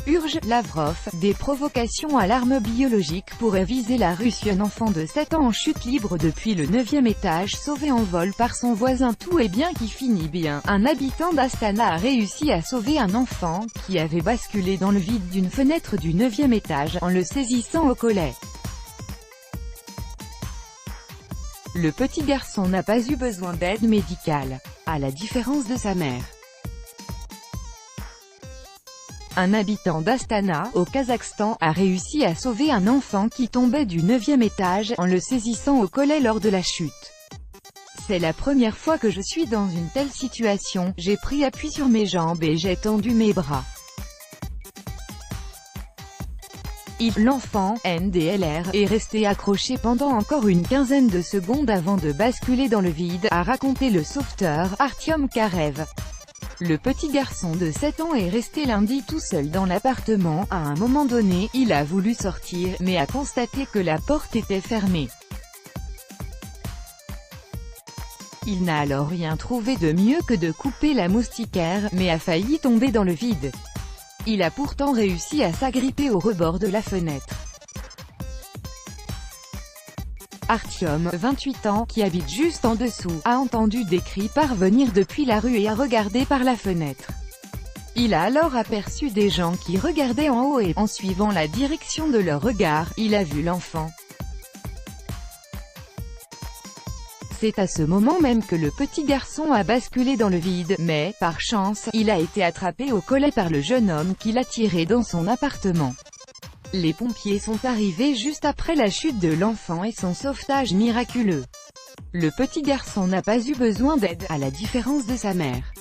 Urge Lavrov, des provocations à l'arme biologique pourraient viser la Russie. Un enfant de 7 ans en chute libre depuis le 9e étage sauvé en vol par son voisin. Tout est bien qui finit bien. Un habitant d'Astana a réussi à sauver un enfant, qui avait basculé dans le vide d'une fenêtre du 9e étage, en le saisissant au collet. Le petit garçon n'a pas eu besoin d'aide médicale, à la différence de sa mère. Un habitant d'Astana, au Kazakhstan, a réussi à sauver un enfant qui tombait du 9e étage, en le saisissant au collet lors de la chute. C'est la première fois que je suis dans une telle situation, j'ai pris appui sur mes jambes et j'ai tendu mes bras. L'enfant, NDLR, est resté accroché pendant encore une quinzaine de secondes avant de basculer dans le vide, a raconté le sauveteur, Artyom Karev. Le petit garçon de 7 ans est resté lundi tout seul dans l'appartement. À un moment donné, il a voulu sortir, mais a constaté que la porte était fermée. Il n'a alors rien trouvé de mieux que de couper la moustiquaire, mais a failli tomber dans le vide. Il a pourtant réussi à s'agripper au rebord de la fenêtre. Artyom, 28 ans, qui habite juste en dessous, a entendu des cris parvenir depuis la rue et a regardé par la fenêtre. Il a alors aperçu des gens qui regardaient en haut et, en suivant la direction de leur regard, il a vu l'enfant. C'est à ce moment même que le petit garçon a basculé dans le vide, mais, par chance, il a été attrapé au collet par le jeune homme qui l'a tiré dans son appartement. Les pompiers sont arrivés juste après la chute de l'enfant et son sauvetage miraculeux. Le petit garçon n'a pas eu besoin d'aide, à la différence de sa mère.